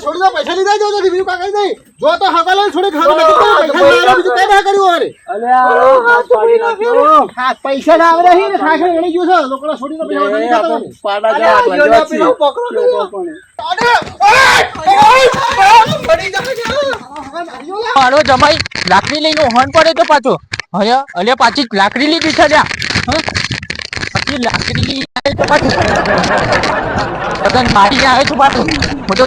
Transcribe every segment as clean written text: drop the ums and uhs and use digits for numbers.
છોડી પૈસા લીધા જો બીજું કાંઈ નહીં જો તો હકાલો છોડી બીજું કઈ ના કર્યું પૈસા ના આવે નહીં ખાખે એણી ગયું છે લોકો છોડીને મારો જમાઈ લાકડી લઈને હોન પડે તો પાછો હવે અલે પાછી લાકડી લીધી છે પછી લાકડી આવે તો પાછું મારી આવે તો પાછું બધો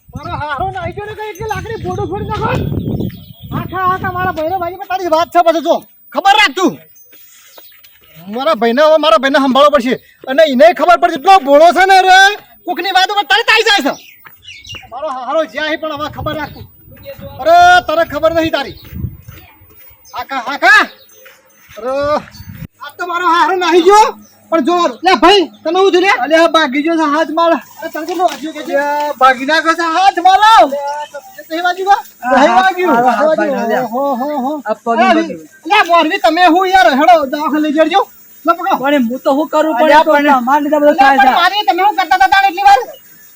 મારો હારો નાઈ ગયો ને કઈ લાકડી ફોટો ફોડી નાખો આખા મારા ભાઈનો ભાઈ તારી વાત છે પછી જો ખબર રાખ તું મારા ભાઈને સંભાળવો પડશે અને એને ખબર પડશે એટલો ભોળો છે ને રે કોકની વાત ઉપર તરત આવી જાય છે મારો હારો જ્યાં પણ હવે ખબર રાખ અરે તને ખબર નહીં તારી આખા અરે આ તો મારો હારો નાહી ગયો પણ જો લે ભાઈ તને હું જોડે અલે ભાગી ગયો છે હાથ માર તને કેટલો વાગ્યો કે ભાગી નાખો છે હાથ મારો તે વાગ્યો લે મોરવી તમે હું યાર હેડો દવાખાને લઈ જજો લે પકડો પણ હું તો હું કરું પણ માર લીધા બધું થાય છે મારી તમે હું કરતા હતા એટલી વાર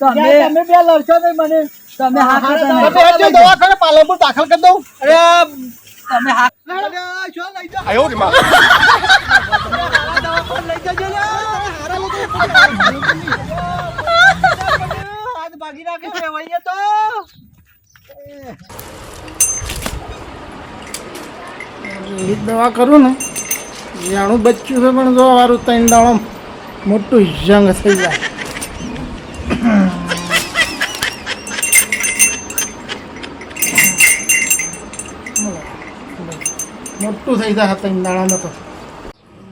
તમે બે લડશો નહીં મને તમે હાથ દવાખાને પાલનપુર દાખલ કરી દઉં અરે તમે હાથ છો લઈ જાઓ આયો રે માં આજ ભાગી નાખે વઈએ તો દવા કરું ને જાણું બચ્યું છે પણ જો મારું 3 દાડો મોટું જંગ થઈ જાય મોટું થઈ જાય 3 દાડામાં તો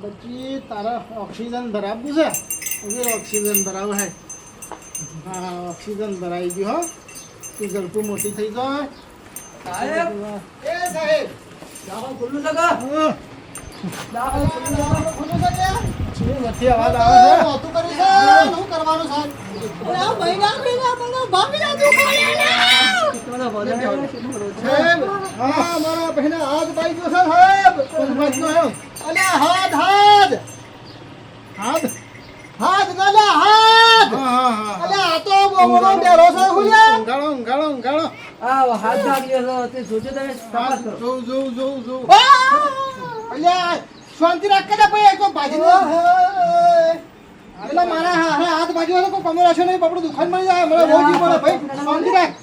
બચ્ચી તારા ઓક્સિજન ધરાવવું છે ઓક્સિજન ધરાવ હે હા ઓક્સિજન ધરાવી ગયું હો તું ઝડપું મોટી થઈ જાય સાહેબ ખુલ્લું છે નથી અવાજ આવે છે નહોતું કર્યું છે શું કરવાનું સાહેબ હા મારા બહેના હાથ પાઈ ગયો છે સાહેબ અલ્યા હાથ ના લે હાથ અલ્યા આ તો બોમણો ડેરો છે હુલ્યા ગાળો આ હાથ ભાગ્યો છે તે જોજો તમે તપાસ કરો જો અલ્યા શાંતિ રાખ કે ભાઈ એક તો બાજી એટલે મારા હાથ બાજુ વાળો કોઈ કમર હશે નહીં બાપડું દુખાન મળી જાય મને બહુ જીવ પડે ભાઈ શાંતિ રાખ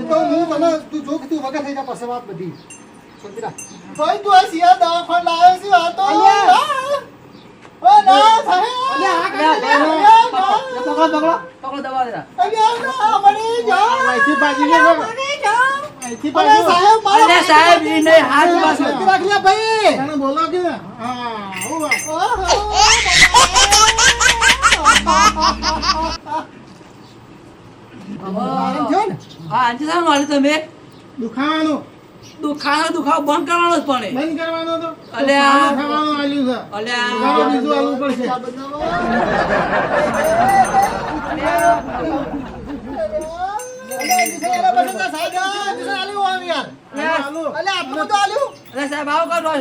તો હું તને તું જો કે તું વગર થઈ જા પછી વાત બધી શાંતિ રાખ ભાઈ તું આ સિયા દવાખાને લાવ્યો છે આ તો ઓ ના સાહેબ અલ્યા પકડો દવા દેરા અલ્યા મરી જા અહીંથી ભાગી ગયો અહીંથી ભાગી સાહેબ મારા સાહેબ ઈને હાથ પાસ શાંતિ રાખ લે ભાઈ તને બોલો કે હા આજે સાહેબ વાળી તમે દુખાવાનું દુખાવો બંધ કરવાનો જ પડે બંધ કરવાનો તો અલ્યા ખાવાનું આલ્યું છે અલ્યા બીજું આલવું પડશે સાહેબ આવો કરો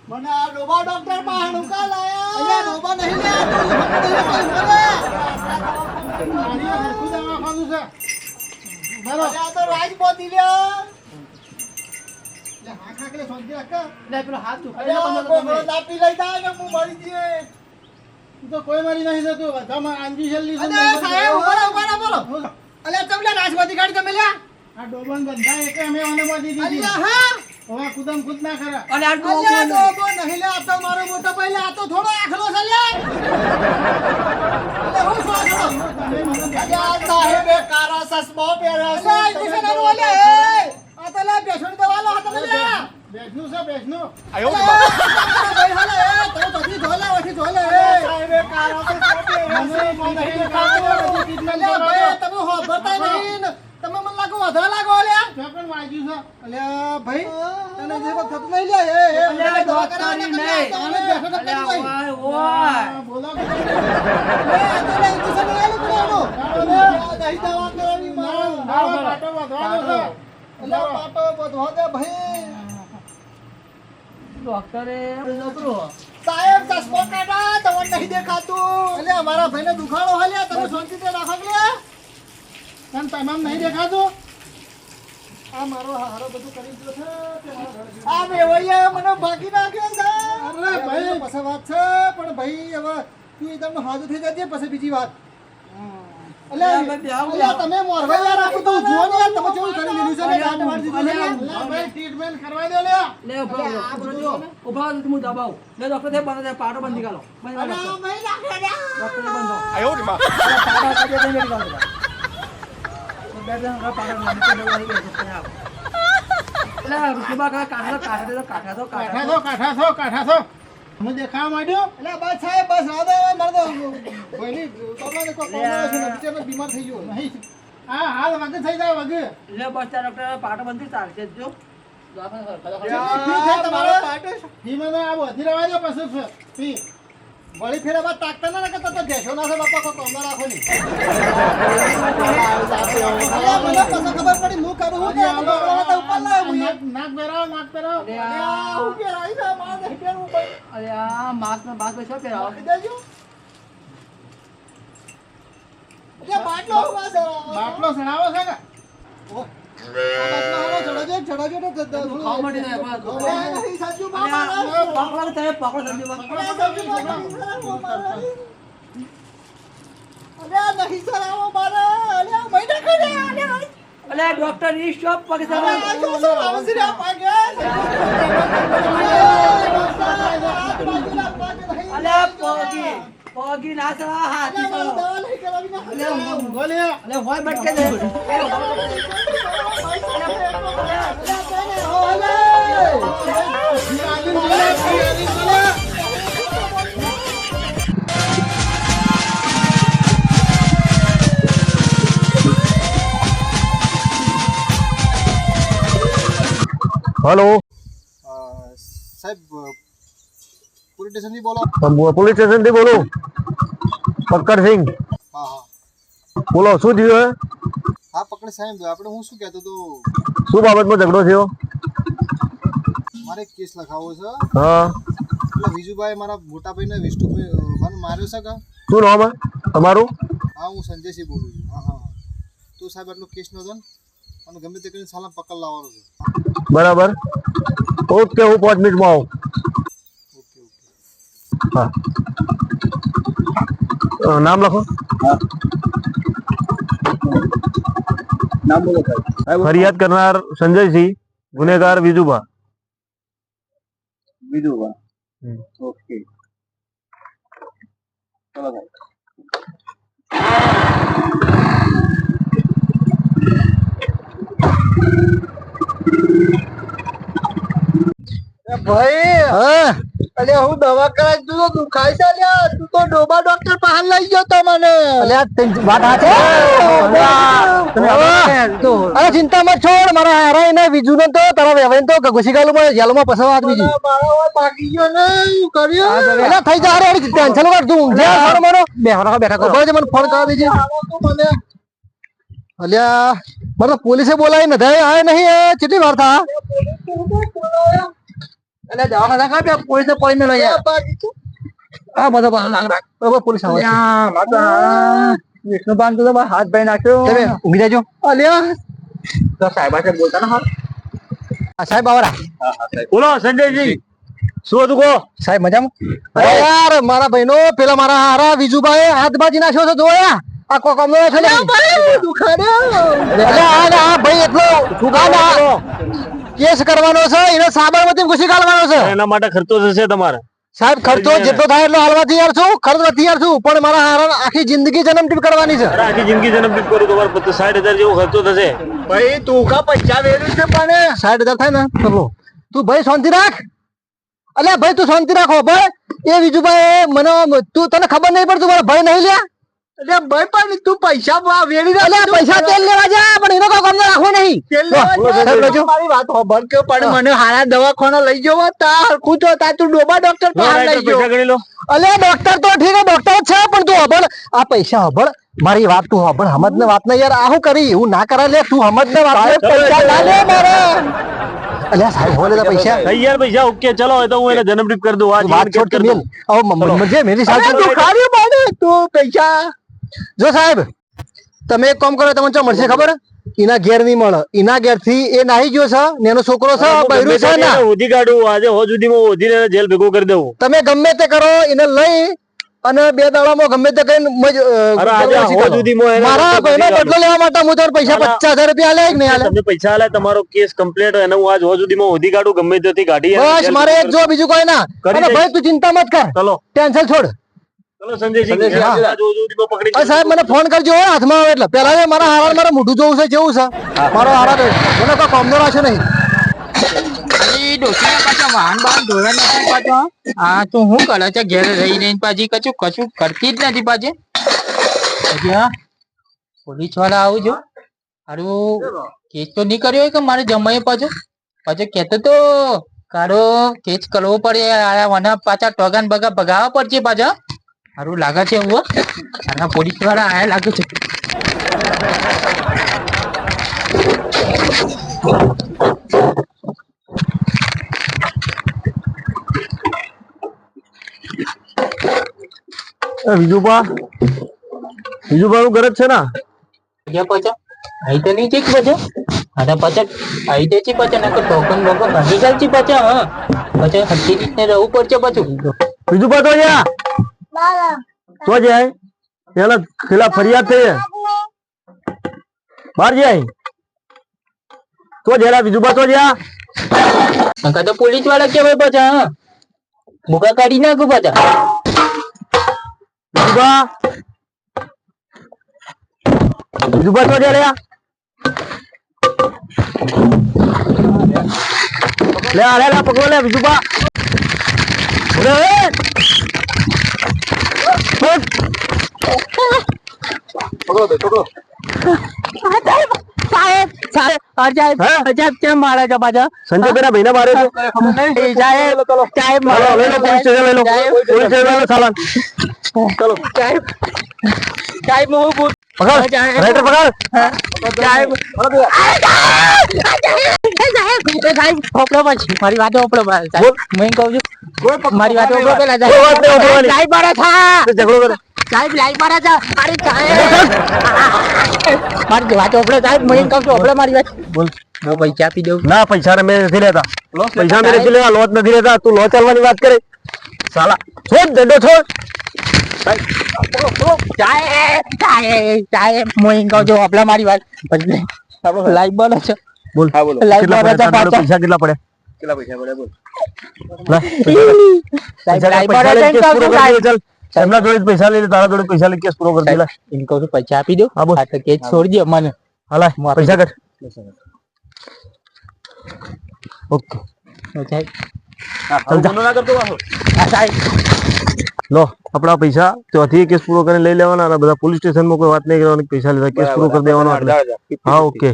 મને આ ડોબા ડોક્ટર પાહણું કા લાયા અલ્યા ડોબા નહીં લે તો રાજ બોધી લ્યો હા ખાકલે સોંધી રાખ લે પેલો હાથ અલ્યા લાપી લઈ જા ને હું મરી જઈએ તો કોઈ મરી નહીં જતું બધામાં આંજી છેલ્લી અલ્યા સાહેબ ઉભા બોલો અલ્યા તમે રાજવાદી ગાડી તમે લ્યા આ ડોબન બંધા એક અમે ઓને બોધી દીધી અલ્યા હા ઓવા કુદમ ખુદ ના ખરા અલ્યા ડોબો નહીં લે આ તો મારો મોટો પહેલા આ તો થોડો આખલો છે લે અલ્યા હું શું આખલો અલ્યા સાહેબ એ કારા સસમો પહેર્યો છે કિશન ઓલે બેસનું છે બેસનું આયો રે ભાઈ હાલે એ તો બધી ધોલે ઓછી ધોલે એ સાહેબે કારો કે સોપે મને નહીં દેખાતો અલ્યા ભાઈ તમે હો બતાય નહીં ને તમે મને લાગો વધા લાગો અલ્યા ચોકન વાગ્યું છે અલ્યા ભાઈ તને જે વખત થતું નહીં લે એ અલ્યા દવા કરાવને ડોક્ટરની તમે નહીં. બેઠો તો અલ્યા કરી ઓય ઓય બોલો કે એ તો નહીં તો સને આલું કરવાનો નહીં દવા કરવાની મારો પાટો વધવાનો છે અલ્યા પાટો વધવા દે ભાઈ ડોક્ટરે નકરો સાહેબ ચશ્મો કાઢા તમને નહીં દેખાતું એટલે અમારા ભાઈને દુખાડો હાલ્યા તમે શાંતિથી રાખો કે તને તમામ નહીં દેખાતું આ મારો હારો બધું કરી દીધો છે તે મારો ઘર છે. આ બેવૈયા મને ભાગી નાખ્યો છે અરે ભાઈ પછી વાત છે પણ ભાઈ હવે તું એકદમ હાજર થઈ જજે પછી બીજી વાત અલ્યા તમે મોરવા યાર આ બધું જુઓ ને યાર તમે કેવું કરી લીધું છે ને ગાંઠ વાળી દીધું છે ને ભાઈ ટ્રીટમેન્ટ કરવા દો લ્યા લે ઉભા હું દબાવ લે ડોક્ટર સાહેબ બંધ પાટો બંધ નીકાળો બંધ અરે કરો. ભાઈ નાખે લ્યા ડોક્ટર બંધ આયો રે માં પાટો કાઢી દે નીકાળો બે જણ પાટો નીચે દબાવી દે લે રૂપા કાઢા દો કાઠા થો હું દેખાવા માંડ્યો એટલે બસ સાહેબ બસ રાધે મારે તો ભાઈની તમારે કોઈ પ્રોબ્લેમ છે ને બિચારો બીમાર થઈ ગયો નહીં હા હાલ વગર થઈ જાય વગર લે બસ ત્યાં ડોક્ટર પાટો બંધ ચાલશે જો ધીમે આ વધી રહેવા દો પછી વળી ફેર બાદ તાકતા ના કે તો બેસો ના છે બાપા કોઈ કોમના રાખો નહીં મને પછી ખબર પડી હું કરું હું કે ઉપર લાવ નાક પહેરાવ હું પહેરાઈ છે મારે નહીં પહેરવું પડે અરે આ માસ્ક ને બાસ્ક શું પહેરાવો આપી દેજો એટલે બાટલો સણાવો છે કે ચડાજો તો ખાવા માટે નહીં, બસ. નહીં સાચું અરે બાબા આ પકડો તમે પકડો સંજુ બા. અલે ડોક્ટર ઈ સ્ટોપ પગે અલે પગી ના ચલા હાથી ચલો અલે હોય બટકે દે हेलो साहब पुलिस स्टेशन થી બોલો पुलिस स्टेशन થી બોલું પક્કડ સિંહ હા હા બોલો શું થયું હે હા પકડ સાહેબ આપણે હું શું કહેતો તો શું બાબતમાં ઝઘડો થયો મારે કેસ લખાવો છે હા એટલે વિજુભાઈ મારા મોટા ભાઈને વિષ્ણુભાઈ મને માર્યો છે કે શું નામ હે તમારું હા હું સંજયસિંહ બોલું છું હા હા તો સાહેબ આટલો કેસ નો અને ગમે તે કરીને સાલા પકડ લાવવાનો છે બરાબર ઓકે હું 5 મિનિટમાં આવું ઓકે ઓકે હા નામ લખો નામ બોલો સાહેબ ફરિયાદ કરનાર સંજયસિંહ ગુનેગાર વિજુભા બીજું ઓકે ચલો ભાઈ ભાઈ હા અલે હું દવા કરાવી તું તો ખાઈ ચાલ્યા તું તો ડોબા ડોક્ટર પાસે લઈ ગયો તો મને અલે વાત હાચે અરે ચિંતા મત છોડ મારા હારા એને બીજું ને તો તારા વેવાઈ તો ઘુસી ગાલું માં જેલમાં પસવા આદમી જી મારા પાકી ગયો ને હું કર્યો અલે થઈ જા રે ટેન્શન કર તું જે મારો મારો બેઠા કરો મને ફોન કરી દેજે મને અલ્યા મને પોલીસે બોલાવી નથી આય નહીં કેટલી વાર થા અલે દવાખાના કા બે પોલીસ પડી મેલો યાર આ બધા બહાર લાગ રાખ બરાબર પોલીસ આવે છે વિષ્ણુબાન તો હાથ ભાઈ નાખ્યો તમે ઊંઘી જાજો અલ્યા તો સાહેબ પાસે બોલતા ના આ સાહેબ આવરા બોલો સંજયસિંહ શું હતું કહો સાહેબ મજામાં અરે યાર મારા ભાઈનો પેલા મારા હારા વિજુભાઈ હાથ બાજી નાખ્યો છે જોયા આ કો કમનો છે ને દુખાડ્યો અરે આ ભાઈ એટલો દુખાડો કેસ કરવાનો છે એને સાબરમતી ઘુસી ગાલવાનો છે એના માટે ખર્ચો થશે તમારે સાહેબ ખર્ચો જેટલો થાય એટલો હાલવા તૈયાર છું ખર્ચ તૈયાર છું પણ મારા હારા આખી જિંદગી જન્મ ટીપ કરવાની છે અરે આખી જિંદગી જન્મ કરું તમારે 60,000 જેવો ખર્ચો થશે ભાઈ તું કા પૈસા વેરું છે પણ 60,000 થાય ને ચલો તું ભાઈ શાંતિ રાખ. અલ્યા ભાઈ તું શાંતિ રાખો ભાઈ. એ વિજુભાઈ મને તું તને ખબર નહીં પડતું મારા ભાઈ નહીં લ્યા. એટલે ભાઈ પણ તું પૈસા વેડી દે. અલ્યા પૈસા તેલ લેવા જા પણ એનો કોઈ કામ રાખવો નહીં. તેલ લેવા જા. મારી વાત ખબર કે પણ મને હારા દવાખાના લઈ જવો તા હરખું તો તા તું ડોબા ડોક્ટર પાસે લઈ પૈસા ગયો. ગણી લો. અલ્યા ડોક્ટર તો ઠીક ડોક્ટર જ છે પણ તું હબળ આ પૈસા હબળ મારી વાત તું હબળ સમજ ને વાત ને યાર આ હું કરી એવું ના કરાય લે તું સમજ ને વાત ને પૈસા ના લે મારે. અલ્યા સાહેબ હોલે પૈસા થઈ યાર પૈસા ઓકે ચલો હવે તો હું એને જન્મદિવસ કરી દઉં આ વાત છોડ કે મેલ હવે મજે મેરી અરે તું સાહેબ ખારી પાડે તું પૈસા. જો સાહેબ તમે એક કામ કરો તમને ચો મળશે ખબર એના ઘેર નહીં મળે એના ઘેર થી એ નાહી ગયો છે ને એનો છોકરો છે બૈરું છે ને ઓધી કાઢું આજે હો સુધીમાં ઓધીને જેલ ભેગો કરી દઉં. તમે ગમે તે કરો એને લઈ અને 2 દાડામાં ગમે તે કરીને અરે આજે હો સુધીમાં એને મારા ભાઈનો બદલો લેવા માટે હું તાર પૈસા 50,000 રૂપિયા આલે કે નહીં આલે તમને પૈસા આલે તમારો કેસ કમ્પ્લીટ હોય અને હું આજ હો સુધીમાં ઓધી કાઢું ગમે ત્યાંથી કાઢી અને બસ જેલ મારે ભેગો એક જો બીજું કોઈ ના કરી અને દઈશ. ભાઈ તું ચિંતા મત કર ચલો ટેન્શન છોડ. ચલો સંજયસિંહ હા. આજ હો સુધીમાં પકડી અરે સાહેબ મને ફોન કરજો હો, હાથમાં આવે એટલે પેલા મારા હારા મારા મોઢું જોવું છે કેવું છે મારો હારા મને કોઈ કામનો રાખ્યો નહીં. અરે ડોશીના પાછા વાહન બાહન ધોરણ નથી પાછો. હા તું શું કરે છે ઘેર રહી રહીને પાછી કશું કરતી જ નથી પાછી. હજી હા પોલીસ વાળા આવું જો હારું કેસ તો નહીં કર્યો હોય કે મારે જમાય પાછો કેતો તો કારો કેસ કરવો પડે આના પાછા ટોગાન બગા ભગાવવા પડશે પાછા. હારું લાગે છે એવું આના પોલીસ વાળા આયા લાગે છે. બીજુભા નું ઘર જ છે ને ગયા પાછા અહીં તો નહીં ચીક પાછા અને પાછા અહીં તો ચી પાછા નકર ટોકન બોકન ભાગી જાય છે પાછા. હા પાછા હરખી રીતને રહેવું પડશે પાછું. બીજુભા તો જા તો જાય પેલા ખિલાફ ફરિયાદ થઈ બહાર જાય તો જરા બીજુભા તો જા નકર તો પોલીસ વાળા કેવાય પાછા. હા ભૂકા કાઢી નાખું પાછા. બીજુભા તો જા લે આ લે પકડો લે બીજુભા સંજય બેના ભાઈને મારે છે મારી વાત ઓપડો હું કઉ છું મારી વાત ઓપડો પેલા ઝઘડો કરે સાહેબ લાઈ મારા જા અરે સાહેબ મારી વાત ઓપડો સાહેબ હું કઉ છું ઓપડો મારી વાત બોલ હું પૈસા આપી દઉં. ના પૈસા મેં નથી લેતા પૈસા મેં નથી લેતા લોટ નથી લેતા તું લો ચાલવાની વાત કરે સાલા છોડ દંડો છોડ સાહેબ હું કહું છું ઓપડો મારી વાત લાઈ બોલો છો બોલ લાઈ કેટલા બોલો છો પડ્યા પૈસા કેટલા પડ્યા સાહેબ લાઈ બોલો છો પૂરો કરી દે ચાલ એમના જોડે પૈસા લઈ લે તારા જોડે પૈસા લઈ કેસ પૂરો કરી દે એમ કહું છું પૈસા આપી દો હા બોલ તો કેસ છોડી દો મને હાલા પૈસા કર ઓકે લો આપણા પૈસા ત્યાંથી કેસ પૂરો કરીને લઈ લેવાના અને બધા પોલીસ સ્ટેશનમાં કોઈ વાત નહીં કરવાની પૈસા લીધા કેસ પૂરો કરી દેવાનો એટલે હા ઓકે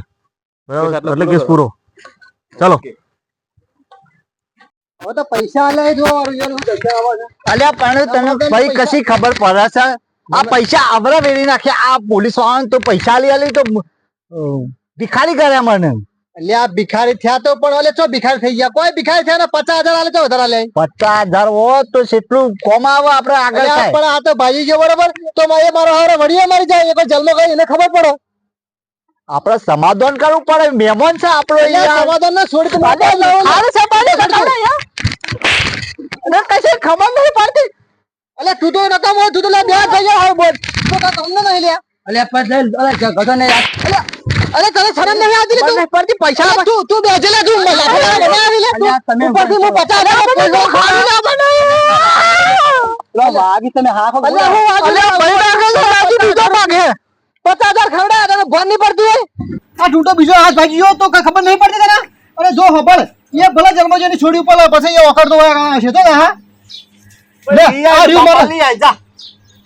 બરાબર એટલે કેસ પૂરો ચાલો હવે તો પૈસા આલે જો અલ્યા પણ તને ભાઈ કશી ખબર પડે છે આ પૈસા આવરા વેરી નાખ્યા આ પોલીસ વાળા તો પૈસા લઈ તો ભિખારી કર્યા મને અલ્યા ભિખારી થયા તો પણ ઓલે ચો ભિખારી થઈ ગયા કોઈ ભિખારી થયા ને 50,000 આલે તો વધારે લે 50,000 હોત તો કેટલું કોમ આવે આપડે આગળ અલ્યા થાય પણ આ તો ભાઈ ગયો બરોબર તો મારે મારો હારો વડીએ મારી જાય એ કોઈ જલમાં ગઈ એને ખબર પડે આપડે સમાધાન કરવું પડે મહેમાન છે આપડો સમાધાન ના છોડી કશી ખબર નહીં પડતી અલ્યા તું તો નકામો તું તો લે બે થઈ ગયા હવે બોલ તો કા તમને નહીં લે અલ્યા પર લે ગધો ને અલ્યા અરે તને શરમ નહીં આવતી લે તું પડતી પૈસા તું બેજે લે તું મને આવી લે તું ઉપરથી હું 50,000 ખાલી ના બને લો વાગી તમે હા ખો અલ્યા ભાઈ રાજી બીજો માગે 50,000 ખવડા તને ભર નહીં પડતું હોય આ ઢૂંઢો બીજો હાથ ભાગી ગયો તો કઈ ખબર નહીં પડતી તને અરે જો હબળ એ ભલા જન્મજોની છોડી ઉપર લે, પછી એ વખત તો હોય છે તો ને હા લે, આ રહ્યું મારા.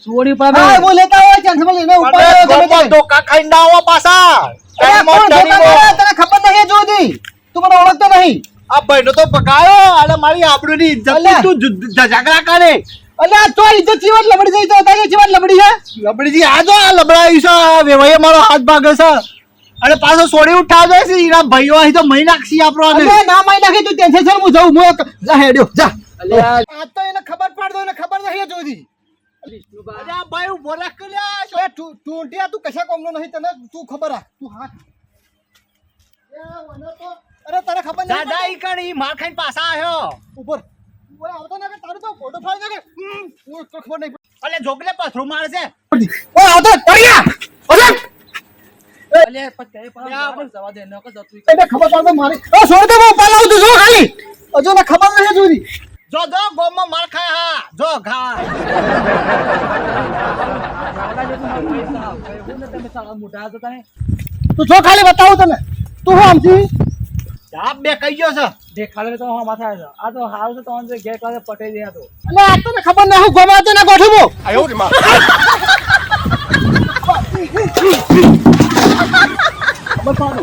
ચોરી પર હા, હું લેતા હોય ચાન્સમાં લઈને ઉપર આવ્યો તમે ત્યાં. ધોકા ખાઈને ના આવો પાછા અરે કોણ ધોકા કરે? તને ખબર નહીં જોતી, તું મને ઓળખતો નહીં. આ ભાઈનો તો પકાયો અને મારી આબરૂની ઇજ્જત અલ્યા. તું ઝઘડા કરે અલ્યા તો ઇજ્જત ચીવટ લબડી જઈ તો તારી ચીવટ લબડી છે. લબડીજી આ જો આ લબડાઈ છે વેવાઈએ મારો હાથ ભાગે છે અને પાછો સોડી ઉઠાવ છે ઈરા ભાઈઓ અહીં તો મહી નાખશી આપણો આને. અલ્યા ના માઈ નાખી તું ટેન્શન છે હું જાઉં હું જા હેડ્યો જા. અલ્યા આ તો એને ખબર પાડ દો, એને ખબર નહીં જોતી. અરે આ ભાઈ ઉભો રાખ કે લ્યા. એ ટૂંટિયા તું કશા કોમનો નહીં, તને તું ખબર રાખ, તું હાથ. એ વનો તો અરે તને ખબર નહીં દાદા ઈ કણ ઈ માર ખાઈને પાછા આયો ઉપર ઓય આવતો ને કે તારું તો ફોટો ફાડી નાખે. ઓય તો ખબર નહીં અલે જોગલે પથરું મારે છે પડી. ઓય આવતો પડી ગયા. ઓય અલ્યા પત્તે પર જવા દે નકો જતું એને ખબર પાડ દો મારી. ઓ છોડ દે, હું ઉપર લાવું તું જો ખાલી. હજુ ને ખબર નહીં જોતી. જો જો ગોમમાં માર ખાય હા જો ઘા તમે સાલા મોટા તો તને તું જો ખાલી બતાવું તને. તું હું આમથી જાપ બે કઈ ગયો છે દેખાડે તો હું માથા આવ્યો આ તો હાલ તો તમને ઘેર કાલે પટાઈ દે તો એટલે આ તો ને ખબર નહીં હું ગોમાં તો ના ગોઠવું. બતાવો